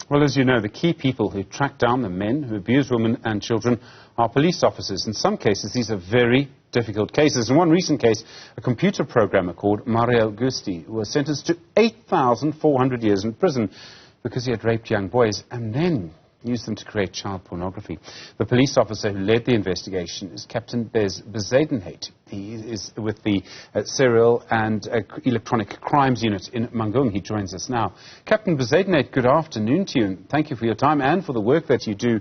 Well, as you know, the key people who track down the men who abuse women and children are police officers. In some cases, these are very difficult cases. In one recent case, a computer programmer called Mario Gusti was sentenced to 8,400 years in prison because he had raped young boys and then used them to create child pornography. The police officer who led the investigation is Captain Bezuidenhout. He is with the Serial and Electronic Crimes Unit in Mangung. He joins us now. Captain Bezuidenhout, good afternoon to you, and thank you for your time and for the work that you do.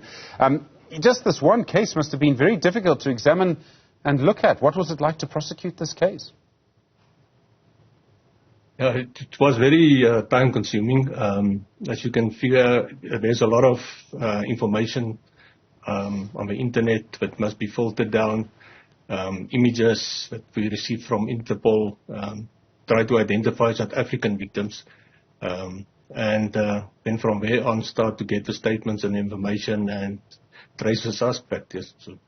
Just this one case must have been very difficult to examine and look at. What was it like to prosecute this case? Yeah, it was very time-consuming. As you can figure, there's a lot of information on the internet that must be filtered down, images that we received from Interpol, try to identify South African victims, and then from there on start to get the statements and information and trace the suspect. Yes. So.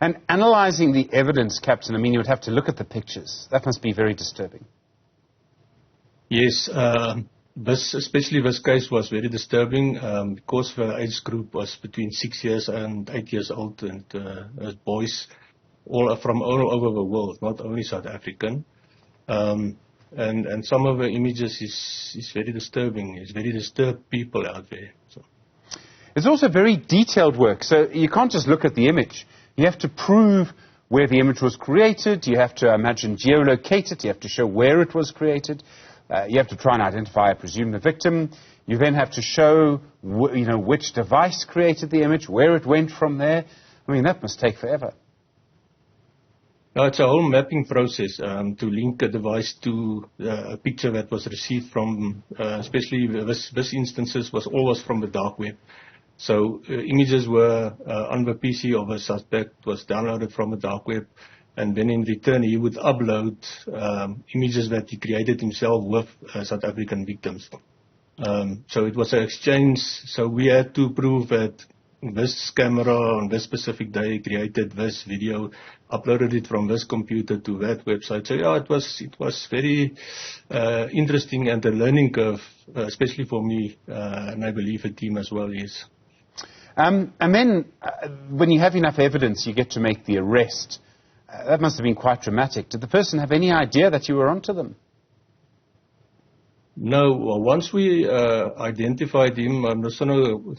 And analysing the evidence, Captain, I mean, you would have to look at the pictures. That must be very disturbing. Yes, especially this case was very disturbing because the age group was between 6 years and 8 years old, and boys all from all over the world, not only South African. And some of the images is very disturbing. It's very disturbed people out there. So. It's also very detailed work, so you can't just look at the image. You have to prove where the image was created. You have to imagine geolocate it. You have to show where it was created. You have to try and identify, I presume, the victim. You then have to show, which device created the image, where it went from there. I mean, that must take forever. No, it's a whole mapping process to link a device to a picture that was received from, especially this instances was always from the dark web. So images were on the PC of a suspect, was downloaded from the dark web. And then in return, he would upload images that he created himself with South African victims. So it was an exchange. So we had to prove that this camera on this specific day created this video, uploaded it from this computer to that website. So yeah, it was very interesting and a learning curve, especially for me, and I believe the team as well is. And then when you have enough evidence, you get to make the arrest. That must have been quite dramatic. Did the person have any idea that you were onto them? No. Well, once we identified him, I'm not going to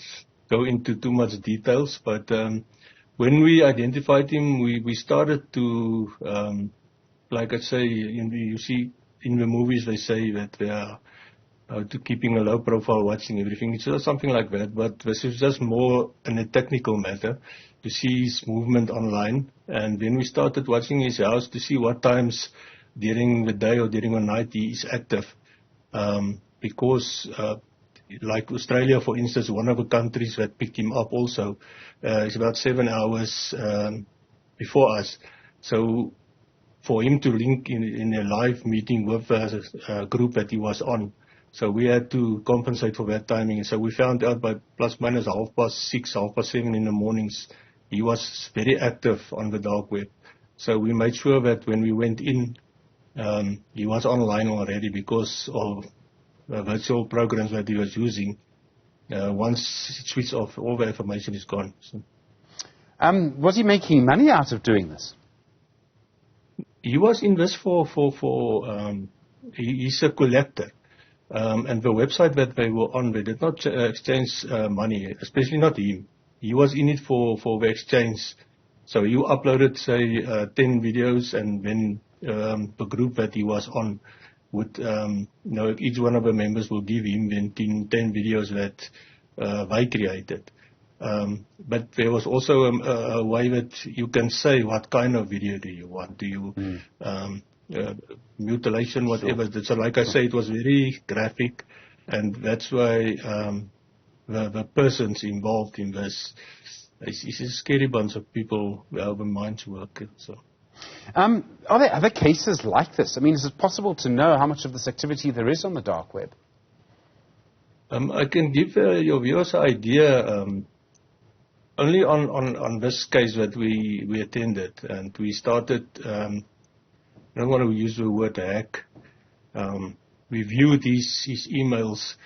go into too much details, but when we identified him, we started to, like I say, you see in the movies they say that they are to keeping a low profile, watching everything. It's just something like that, but this is just more in a technical matter to see his movement online. And then we started watching his house to see what times during the day or during the night he is active. Because, like Australia, for instance, one of the countries that picked him up also is about 7 hours before us. So for him to link in a live meeting with a group that he was on, so we had to compensate for that timing. So we found out by plus minus 6:30, 7:30 in the mornings, he was very active on the dark web. So we made sure that when we went in, he was online already because of the virtual programs that he was using. Once it switched off, all the information is gone. So. Was he making money out of doing this? He was in this he's a collector. And the website that they were on, they did not exchange money, especially not him. He was in it for the exchange. So you uploaded, say, 10 videos, and then the group that he was on would, each one of the members will give him then 10 videos that they created. But there was also a way that you can say what kind of video do you want. Do you mutilation, whatever. Sure. So like I say, it was very graphic, and that's why the persons involved in this is a scary bunch of people how the minds work. So. Are there other cases like this? I mean, is it possible to know how much of this activity there is on the dark web? I can give your viewers an idea. Only on this case that we attended, and we started. I don't want to use the word hack. We viewed his emails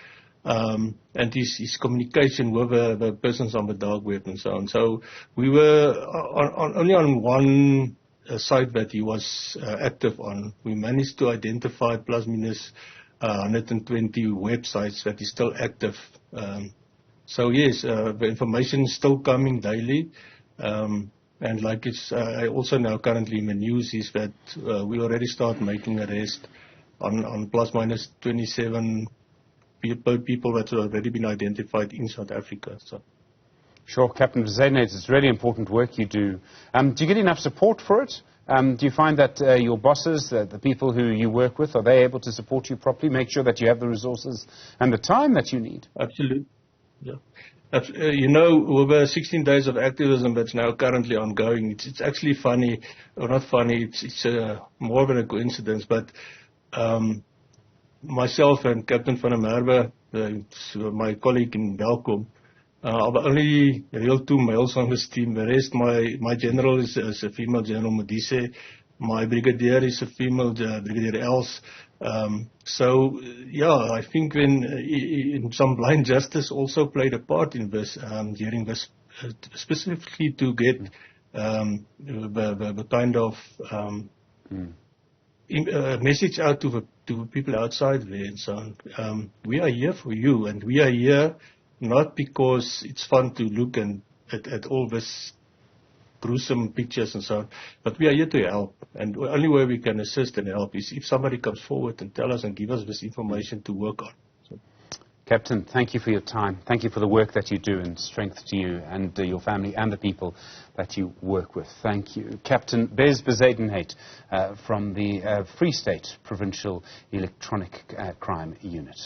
and his communication with the persons on the dark web and so on. So we were only on one site that he was active on. We managed to identify plus minus 120 websites that is still active. So yes, the information is still coming daily. And like I also now currently in the news is that we already start making arrest on plus minus 27 people that have already been identified in South Africa. So. Sure, Captain Bezuidenhout, it's really important work you do. Do you get enough support for it? Do you find that your bosses, the people who you work with, are they able to support you properly, make sure that you have the resources and the time that you need? Absolutely. Yeah. You know, over 16 days of activism that's now currently ongoing, it's actually funny, or not funny, it's more than a coincidence, but myself and Captain van der Merwe, my colleague in Belkom, are the only real two males on this team. The rest, my general is a female, General Modise. My brigadier is a female, Brigadier Els. So, yeah, I think when some blind justice also played a part in this, during this, specifically to get the kind of message out to the people outside there and so on. We are here for you, and we are here not because it's fun to look at all this gruesome pictures and so on, but we are here to help, and the only way we can assist and help is if somebody comes forward and tell us and give us this information to work on. So. Captain, thank you for your time. Thank you for the work that you do, and strength to you and your family and the people that you work with. Thank you. Captain Bezuidenhout from the Free State Provincial Electronic Crime Unit.